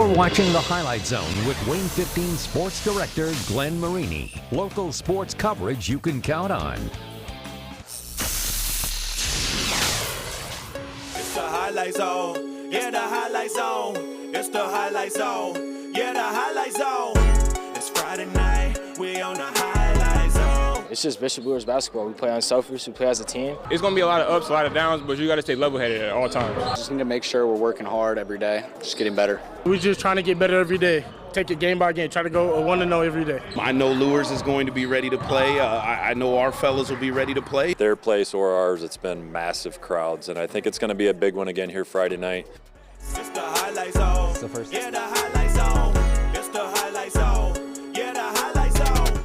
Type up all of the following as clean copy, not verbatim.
You're watching the Highlight Zone with WANE 15 Sports Director Glenn Marini. Local sports coverage you can count on. It's the Highlight Zone. Yeah, the Highlight Zone. It's the Highlight Zone. Yeah, the Highlight Zone. It's Friday night. We on the Highlight Zone. It's just Bishop Luers basketball. We play unselfish. We play as a team. It's going to be a lot of ups, a lot of downs, but you got to stay level-headed at all times. Just need to make sure we're working hard every day, just getting better. We're just trying to get better every day. Take it game by game. Try to go 1-0 every day. I know Luers is going to be ready to play. I know our fellas will be ready to play. Their place or ours, it's been massive crowds, and I think it's going to be a big one again here Friday night. It's the Highlight Zone. It's the first. Yeah, the Highlight Zone. It's the Highlight Zone. Yeah, the Highlight Zone.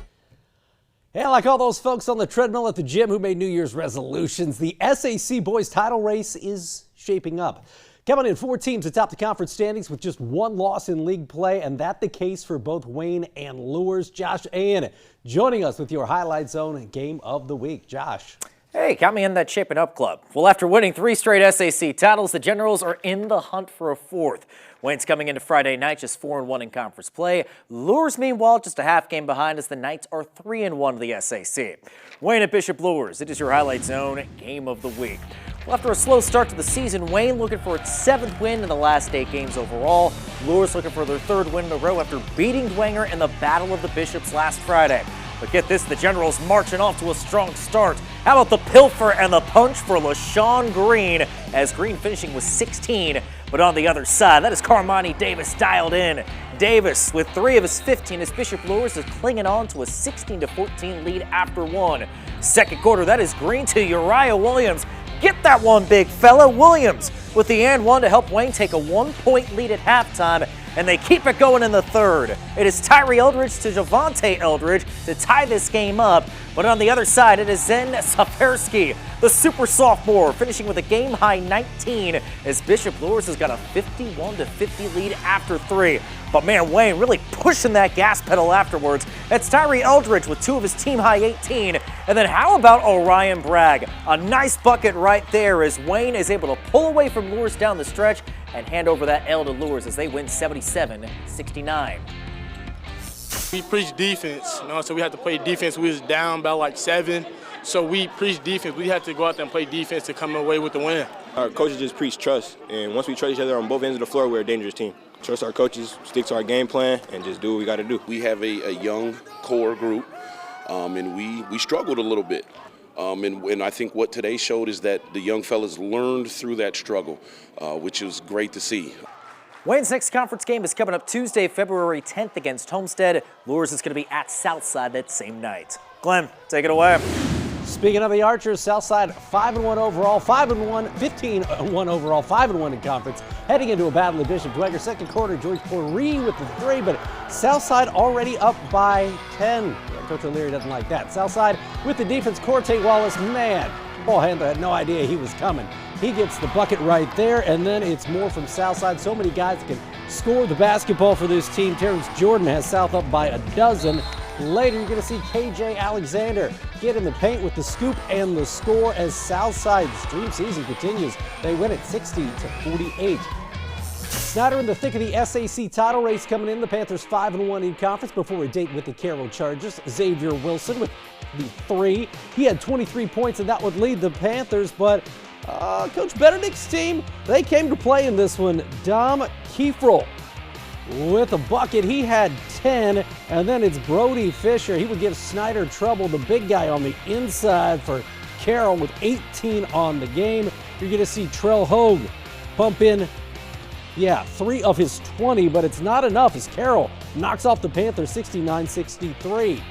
Hey, like all those folks on the treadmill at the gym who made New Year's resolutions, the SAC boys title race is shaping up. Coming in 4 teams atop the conference standings with just 1 loss in league play, and that the case for both WANE and Luers. Josh Ayan joining us with your Highlight Zone game of the week. Josh. Hey, got me in that shaping up club. Well, after winning 3 straight SAC titles, the Generals are in the hunt for a 4th. WANE's coming into Friday night just 4-1 in conference play. Luers, meanwhile, just a half game behind as the Knights are 3-1 of the SAC. WANE at Bishop Luers. It is your Highlight Zone game of the week. Well, after a slow start to the season, WANE looking for its 7th win in the last 8 games overall. Luers looking for their 3rd win in a row after beating Dwenger in the Battle of the Bishops last Friday. But get this, the Generals marching off to a strong start. How about the pilfer and the punch for LaShawn Green, as Green finishing with 16. But on the other side, that is Carmani Davis dialed in. Davis with 3 of his 15 as Bishop Luers is clinging on to a 16-14 lead after 1. Second quarter, that is Green to Uriah Williams. Get that one, big fella. Williams with the and 1 to help WANE take a 1-point lead at halftime, and they keep it going in the 3rd. It is Tyree Eldridge to Javante Eldridge to tie this game up, but on the other side, it is Zen Sapersky, the super sophomore, finishing with a game-high 19 as Bishop Luers has got a 51-50 lead after 3. But man, WANE really pushing that gas pedal afterwards. It's Tyree Eldridge with 2 of his team-high 18. And then how about Orion Bragg? A nice bucket right there as WANE is able to pull away from Luers down the stretch and hand over that L to Luers as they win 77-69. We preach defense, so we have to play defense. We was down by like 7, so we preach defense. We have to go out there and play defense to come away with the win. Our coaches just preach trust, and once we trust each other on both ends of the floor, we're a dangerous team. Trust our coaches, stick to our game plan, and just do what we got to do. We have a young core group, and we struggled a little bit. And I think what today showed is that the young fellas learned through that struggle, which was great to see. WANE's next conference game is coming up Tuesday, February 10th against Homestead. Luers is going to be at Southside that same night. Glenn, take it away. Speaking of the Archers, Southside 5-1 overall, 5-1, 15-1 overall, 5-1 in conference. Heading into a battle of Bishop Dwenger. Second quarter, George Poree with the 3, but Southside already up by 10. Yeah, Coach O'Leary doesn't like that. Southside with the defense, Corte Wallace, man, ball handler had no idea he was coming. He gets the bucket right there, and then it's more from Southside. So many guys that can score the basketball for this team. Terrence Jordan has South up by 12. Later, you're going to see KJ Alexander get in the paint with the scoop and the score as Southside's dream season continues. They win it 60-48. Snyder in the thick of the SAC title race coming in. The Panthers 5-1 in conference before a date with the Carroll Chargers. Xavier Wilson with the 3. He had 23 points, and that would lead the Panthers, but Coach Benedict's team, they came to play in this one. Dom Kieferl with a bucket. He had 10, and then it's Brody Fisher. He would give Snyder trouble, the big guy on the inside for Carroll with 18 on the game. You're going to see Trell Hogue pump in, 3 of his 20, but it's not enough as Carroll knocks off the Panthers 69-63.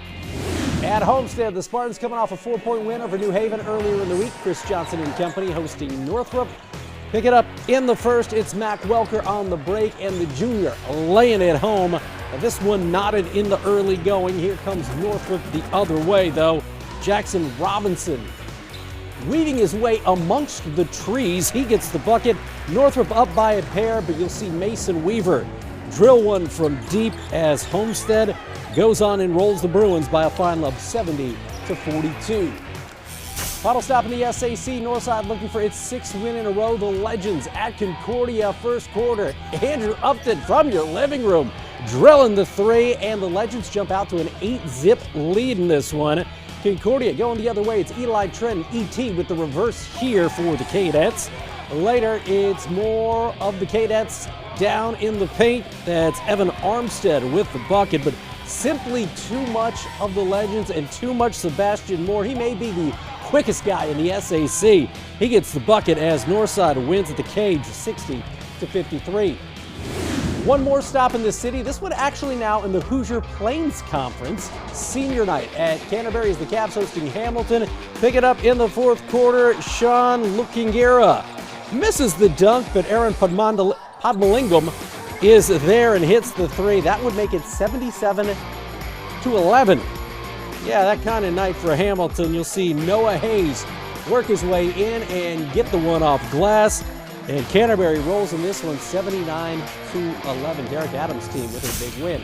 At Homestead, the Spartans coming off a 4-point win over New Haven earlier in the week. Chris Johnson and company hosting Northrop. Pick it up in the first. It's Mac Welker on the break, and the junior laying it home. This one knotted in the early going. Here comes Northrop the other way, though. Jackson Robinson weaving his way amongst the trees. He gets the bucket. Northrop up by a pair, but you'll see Mason Weaver drill one from deep as Homestead goes on and rolls the Bruins by a final of 70-42. Final stop in the SAC, Northside looking for its 6th win in a row. The Legends at Concordia, first quarter. Andrew Upton from your living room, drilling the 3, and the Legends jump out to an 8-zip lead in this one. Concordia going the other way. It's Eli Trent, ET with the reverse here for the Cadets. Later, it's more of the Cadets down in the paint. That's Evan Armstead with the bucket, but simply too much of the Legends and too much Sebastian Moore. He may be the quickest guy in the SAC. He gets the bucket as Northside wins at the cage 60-53. One more stop in the city. This one actually now in the Hoosier Plains Conference. Senior night at Canterbury as the Cavs hosting Hamilton. Pick it up in the fourth quarter. Sean Lukingera misses the dunk, but Aaron Podmalingam is there and hits the 3. That would make it 77-11. Yeah, that kind of night for Hamilton. You'll see Noah Hayes work his way in and get the one off glass. And Canterbury rolls in this one 79-11. Derek Adams' team with a big win.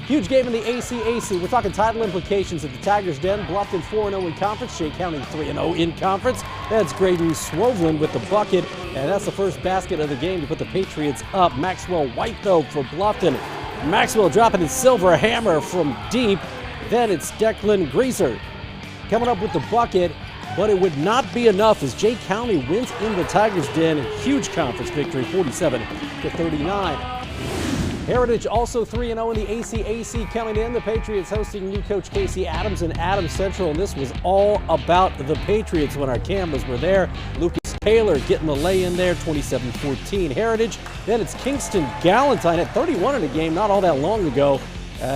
Huge game in the ACAC. We're talking title implications at the Tigers' Den. Bluffton 4-0 in conference. Shea County 3-0 in conference. That's Graydon Swoveland with the bucket. And that's the first basket of the game to put the Patriots up. Maxwell White, though, for Bluffton. Maxwell dropping his silver hammer from deep. Then it's Declan Greaser coming up with the bucket, but it would not be enough as Jay County wins in the Tigers' Den. Huge conference victory, 47-39. Heritage also 3-0 in the ACAC coming in. The Patriots hosting new coach Casey Adams and Adams Central, and this was all about the Patriots when our cameras were there. Lucas Taylor getting the lay in there, 27-14 Heritage. Then it's Kingston Galentine at 31 in the game not all that long ago.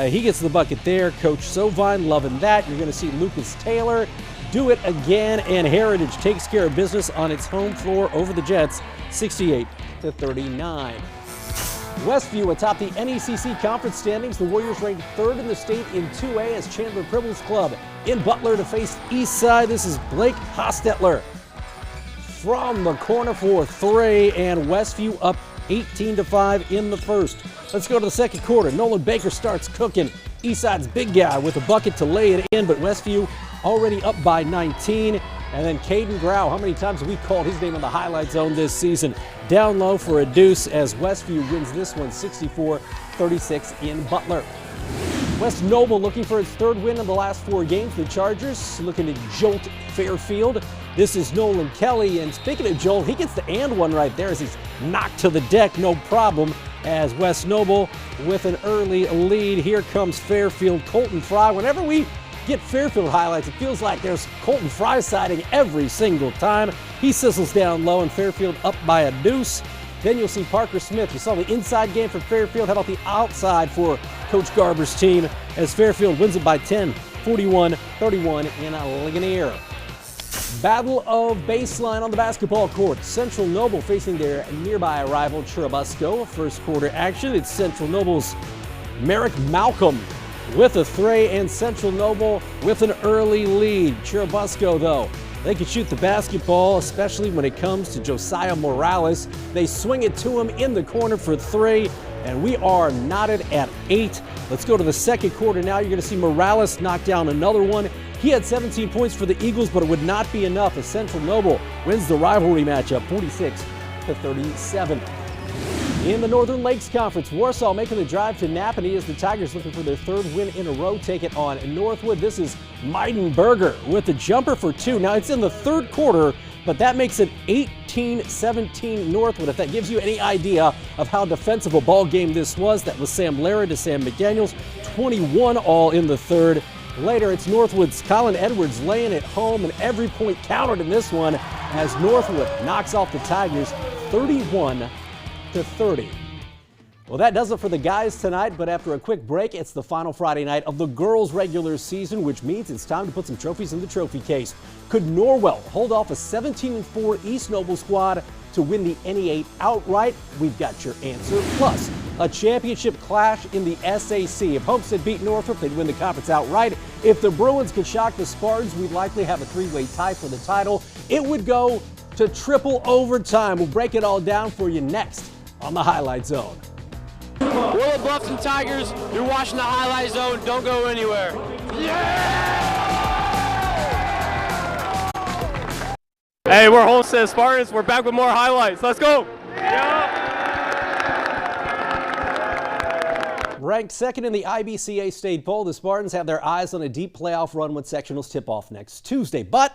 He gets the bucket there. Coach Sovine loving that. You're going to see Lucas Taylor do it again, and Heritage takes care of business on its home floor over the Jets, 68-39. Westview atop the NECC conference standings. The Warriors ranked 3rd in the state in 2A as Chandler Pribbles Club in Butler to face Eastside. This is Blake Hostetler from the corner for 3, and Westview up 18-5 in the first. Let's go to the second quarter. Nolan Baker starts cooking. Eastside's big guy with a bucket to lay it in, but Westview already up by 19. And then Caden Grau, how many times have we called his name on the highlight zone this season? Down low for a deuce as Westview wins this one 64-36 in Butler. West Noble looking for its 3rd win in the last 4 games. The Chargers looking to jolt Fairfield. This is Nolan Kelly, and speaking of jolt, he gets the and one right there as he's knocked to the deck, no problem, as West Noble with an early lead. Here comes Fairfield, Colton Fry. Whenever we get Fairfield highlights, it feels like there's Colton Fry sighting every single time. He sizzles down low, and Fairfield up by a deuce. Then you'll see Parker Smith. You saw the inside game for Fairfield. How about the outside for Coach Garber's team as Fairfield wins it by 10, 41-31 in Ligonier. Battle of baseline on the basketball court. Central Noble facing their nearby rival Churubusco. First quarter action. It's Central Noble's Merrick Malcolm with a 3, and Central Noble with an early lead. Churubusco, though, they can shoot the basketball, especially when it comes to Josiah Morales. They swing it to him in the corner for 3, and we are knotted at 8. Let's go to the second quarter now. You're going to see Morales knock down another one. He had 17 points for the Eagles, but it would not be enough as Central Noble wins the rivalry matchup 46-37. In the Northern Lakes Conference, Warsaw making the drive to Napanee as the Tigers looking for their 3rd win in a row. Take it on Northwood. This is Meidenberger with the jumper for 2. Now it's in the 3rd quarter, but that makes it 18-17 Northwood. If that gives you any idea of how defensive a ball game this was, that was Sam Lara to Sam McDaniels, 21 all in the 3rd. Later, it's Northwood's Colin Edwards laying it home, and every point counted in this one as Northwood knocks off the Tigers 31-30. Well, that does it for the guys tonight, but after a quick break, it's the final Friday night of the girls' regular season, which means it's time to put some trophies in the trophy case. Could Norwell hold off a 17-4 East Noble squad to win the NE8 outright? We've got your answer. Plus, a championship clash in the SAC. If Homestead beat Northrop, they'd win the conference outright. If the Bruins could shock the Spartans, we'd likely have a 3-way tie for the title. It would go to triple overtime. We'll break it all down for you next on the Highlight Zone. We're the Bluffton Tigers. You're watching the Highlight Zone. Don't go anywhere. Yeah! Hey, we're Homestead Spartans. We're back with more highlights. Let's go. Ranked second in the IBCA state poll, the Spartans have their eyes on a deep playoff run when sectionals tip off next Tuesday. But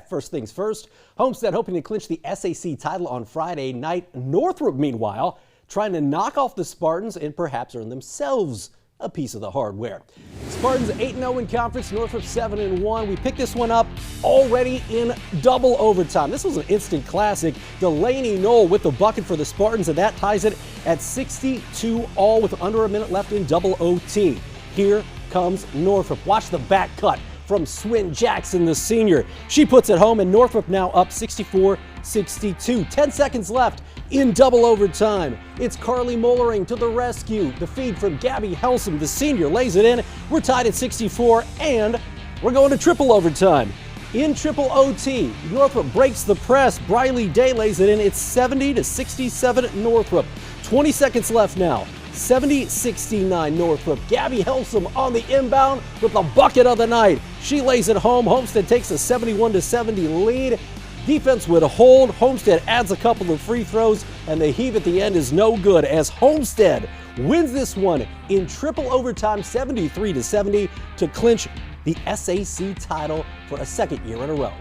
first things first, Homestead hoping to clinch the SAC title on Friday night. Northrop, meanwhile, trying to knock off the Spartans and perhaps earn themselves a piece of the hardware. Spartans 8-0 in conference, Northrop 7-1. We picked this one up already in double overtime. This was an instant classic. Delaney Knoll with the bucket for the Spartans, and that ties it at 62-all with under a minute left in double OT. Here comes Northrop. Watch the back cut from Swin Jackson, the senior. She puts it home, and Northrop now up 64-62. 10 seconds left in double overtime. It's Carly Mollering to the rescue. The feed from Gabby Helsum, the senior, lays it in. We're tied at 64, and we're going to triple overtime. In triple OT, Northrop breaks the press. Briley Day lays it in. It's 70-67 Northrop. 20 seconds left now. 70-69 Northrop. Gabby Helsum on the inbound with the bucket of the night. She lays it home. Homestead takes a 71-70 lead. Defense would hold. Homestead adds a couple of free throws, and the heave at the end is no good as Homestead wins this one in triple overtime 73-70 to clinch the SAC title for a second year in a row.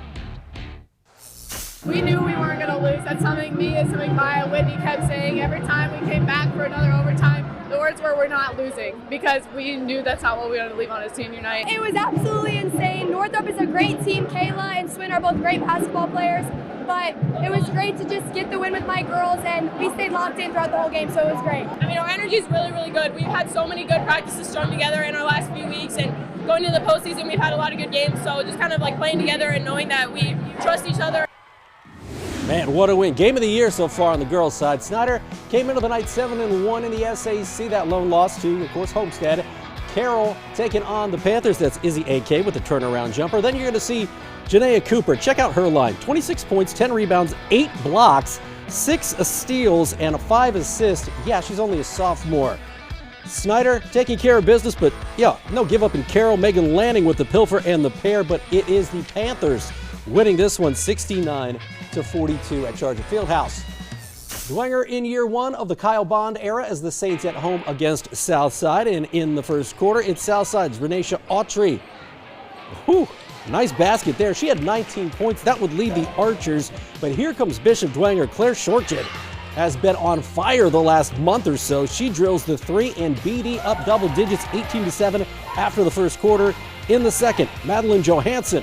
We knew we weren't going to lose. That's something me and something Maya Whitney kept saying every time we came back for another overtime. The words were, we're not losing, because we knew that's not what we wanted to leave on a senior night. It was absolutely insane. Northrop is a great team. Kayla and Swin are both great basketball players, but it was great to just get the win with my girls, and we stayed locked in throughout the whole game, so it was great. I mean, our energy is really, really good. We've had so many good practices strung together in our last few weeks, and going into the postseason, we've had a lot of good games, so just kind of like playing together and knowing that we trust each other. Man, what a win. Game of the year so far on the girls' side. Snyder came into the night 7-1 in the SAC. That lone loss to, of course, Homestead. Carroll taking on the Panthers. That's Izzy AK with the turnaround jumper. Then you're going to see Janaea Cooper. Check out her line. 26 points, 10 rebounds, 8 blocks, 6 steals, and 5 assists. Yeah, she's only a sophomore. Snyder taking care of business, but yeah, no give up in Carroll. Megan Lanning with the pilfer and the pair, but it is the Panthers winning this one 69-42 at Charger Fieldhouse. Dwenger in year one of the Kyle Bond era as the Saints at home against Southside, and in the first quarter, it's Southside's Renisha Autry. Whew, nice basket there. She had 19 points. That would lead the Archers, but here comes Bishop Dwenger. Claire Shortgen has been on fire the last month or so. She drills the three, and BD up double digits, 18-7 after the first quarter. In the second, Madeline Johansson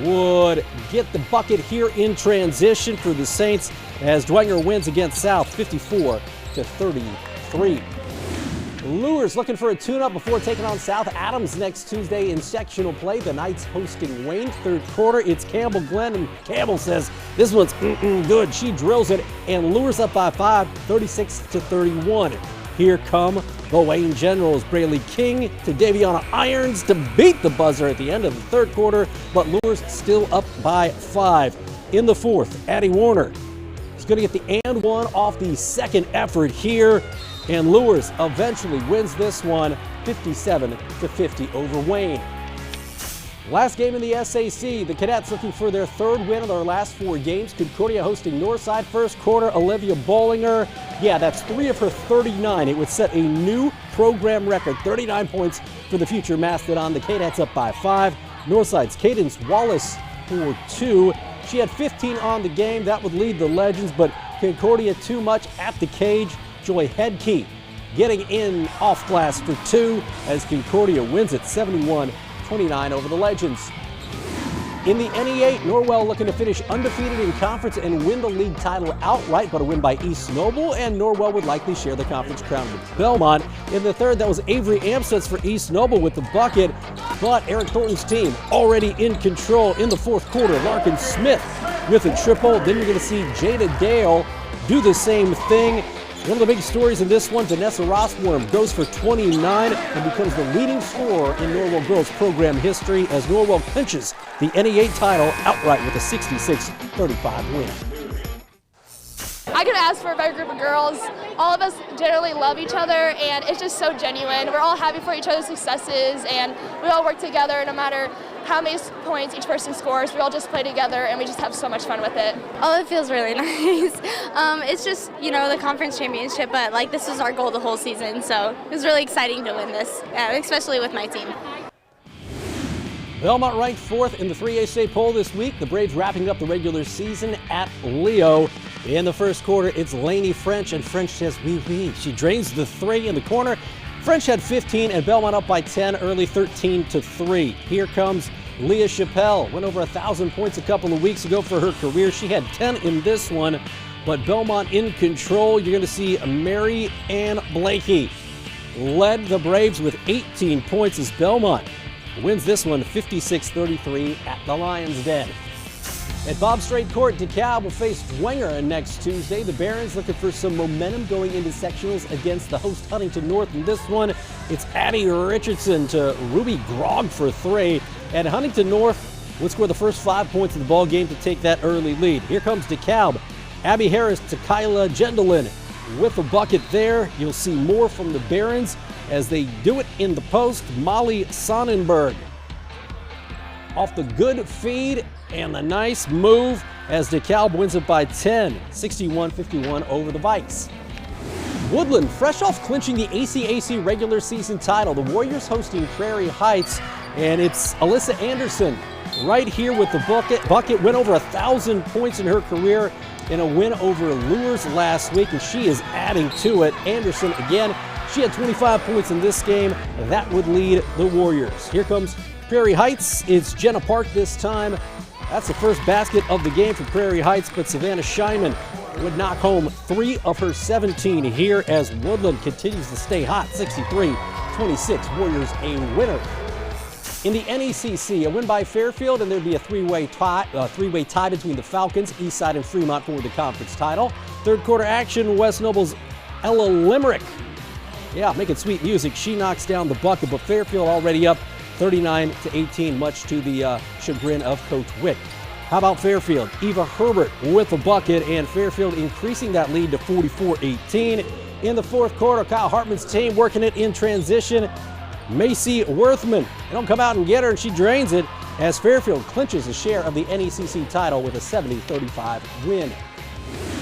would get the bucket here in transition for the Saints as Dwenger wins against South 54-33. Lures looking for a tune-up before taking on South Adams next Tuesday in sectional play. The Knights hosting Wayne. Third quarter, it's Campbell Glenn, and Campbell says this one's good. She drills it and lures up by 5, 36-31. Here come the Wayne Generals. Braylee King to Daviana Irons to beat the buzzer at the end of the third quarter, but Lures still up by 5. In the fourth, Addie Warner is going to get the and one off the second effort here, and Lures eventually wins this one 57-50 over Wayne. Last game in the SAC, the Cadets looking for their third win of their last 4 games. Concordia hosting Northside. First quarter, Olivia Bollinger. Yeah, that's 3 of her 39. It would set a new program record, 39 points for the future Mastodon. The Cadets up by 5. Northside's Cadence Wallace for 2. She had 15 on the game. That would lead the Legends, but Concordia too much at the cage. Joy Headkey getting in off glass for 2 as Concordia wins it 71-29 over the Legends. In the NE8, Norwell looking to finish undefeated in conference and win the league title outright, but a win by East Noble, and Norwell would likely share the conference crown with Belmont. In the third, that was Avery Amstutz for East Noble with the bucket, but Eric Thornton's team already in control. In the fourth quarter, Larkin Smith with a triple. Then you're going to see Jada Dale do the same thing. One of the big stories in this one, Vanessa Rossworm goes for 29 and becomes the leading scorer in Norwell girls program history as Norwell clinches the NE8 title outright with a 66-35 win. I I could ask for a better group of girls. All of us generally love each other, and it's just so genuine. We're all happy for each other's successes, and we all work together no matter how many points each person scores. We all just play together, and we just have so much fun with it. Oh, it feels really nice. It's just, the conference championship, but like this was our goal the whole season, so it was really exciting to win this, especially with my team. Belmont ranked 4th in the 3A state poll this week. The Braves wrapping up the regular season at Leo. In the first quarter, it's Lainey French, and French says oui. She drains the 3 in the corner. French had 15 and Belmont up by 10 early, 13-3. Here comes Leah Chappelle. Went over 1,000 points a couple of weeks ago for her career. She had 10 in this one, but Belmont in control. You're going to see Mary Ann Blakey led the Braves with 18 points as Belmont wins this one 56-33 at the Lions' Den. At Bob Strait Court, DeKalb will face Dwenger next Tuesday. The Barons looking for some momentum going into sectionals against the host Huntington North. In this one, it's Addie Richardson to Ruby Grogg for 3. And Huntington North would score the first 5 points of the ball game to take that early lead. Here comes DeKalb. Abby Harris to Kyla Gendelin with a bucket there. You'll see more from the Barons as they do it in the post. Molly Sonnenberg off the good feed and the nice move as DeKalb wins it by 10, 61-51 over the Vikes. Woodland, fresh off clinching the ACAC regular season title. The Warriors hosting Prairie Heights, and it's Alyssa Anderson right here with the bucket. Went over 1,000 points in her career in a win over Lures last week, and she is adding to it. Anderson again, she had 25 points in this game. That would lead the Warriors. Here comes Prairie Heights. It's Jenna Park this time. That's the first basket of the game for Prairie Heights, but Savannah Scheinman would knock home 3 of her 17 here as Woodland continues to stay hot. 63-26, Warriors a winner. In the NECC, a win by Fairfield, and there'd be a three-way tie between the Falcons, Eastside, and Fremont for the conference title. Third quarter action, West Noble's Ella Limerick. Yeah, making sweet music. She knocks down the bucket, but Fairfield already up 39-18, much to the chagrin of Coach Wick. How about Fairfield? Eva Herbert with a bucket, and Fairfield increasing that lead to 44-18. In the fourth quarter, Kyle Hartman's team working it in transition. Macy Worthman, they don't come out and get her, and she drains it as Fairfield clinches a share of the NECC title with a 70-35 win.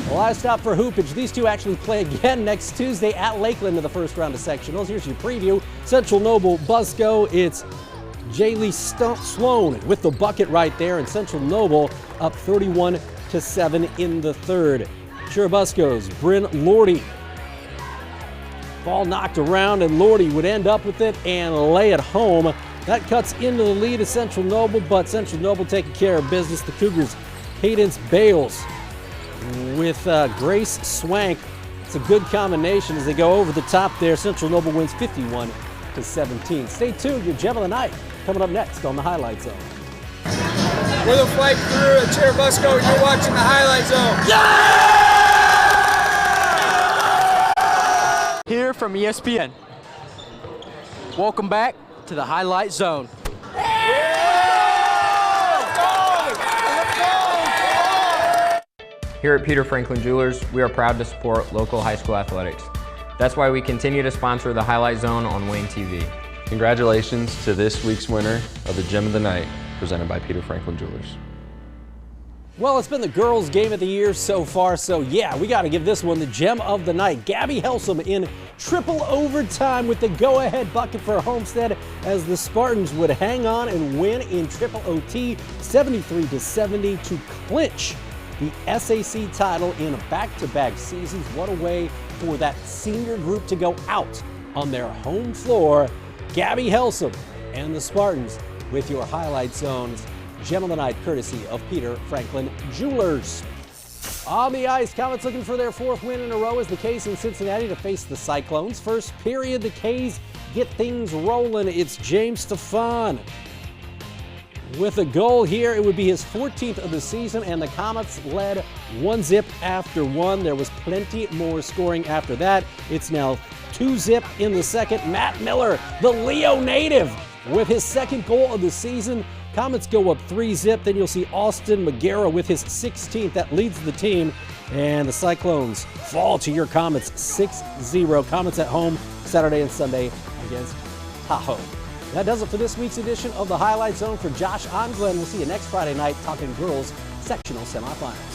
The last stop for hoopage. These two actually play again next Tuesday at Lakeland in the first round of sectionals. Here's your preview. Central Noble Busco. It's Jaylee Sloan with the bucket right there, and Central Noble up 31-7 in the third. Churubusco's Bryn Lordy. Ball knocked around, and Lordy would end up with it and lay it home. That cuts into the lead of Central Noble, but Central Noble taking care of business. The Cougars, Cadence Bales with Grace Swank. It's a good combination as they go over the top there. Central Noble wins 51-17. Stay tuned, your Gem of the Night coming up next on the Highlight Zone. We're the flight crew at Churubusco, and you're watching the Highlight Zone. Yeah! Here from ESPN. Welcome back to the Highlight Zone. Here at Peter Franklin Jewelers, we are proud to support local high school athletics. That's why we continue to sponsor the Highlight Zone on WANE TV. Congratulations to this week's winner of the Gem of the Night, presented by Peter Franklin Jewelers. Well, it's been the girls' game of the year so far, so yeah, we got to give this one the Gem of the Night. Gabby Helsum in triple overtime with the go-ahead bucket for Homestead as the Spartans would hang on and win in triple OT 73-70 to clinch the SAC title in back-to-back seasons. What a way for that senior group to go out on their home floor. Gabby Helsum and the Spartans with your Highlight Zones Gem of the Night, courtesy of Peter Franklin Jewelers. On the ice, Komets looking for their 4th win in a row as the K's in Cincinnati to face the Cyclones. First period, the K's get things rolling. It's James Stefan with a goal here. It would be his 14th of the season, and the Komets led 1-0 after 1. There was plenty more scoring after that. It's now 2-0 in the second. Matt Miller, the Leo native, with his 2nd goal of the season. Komets go up 3-0. Then you'll see Austin Magera with his 16th. That leads the team And the Cyclones fall to your Komets 6-0. Komets at home Saturday and Sunday against Tahoe. That does it for this week's edition of the Highlight Zone. For Josh, I'm Glenn. We'll see you next Friday night talking girls sectional semifinals.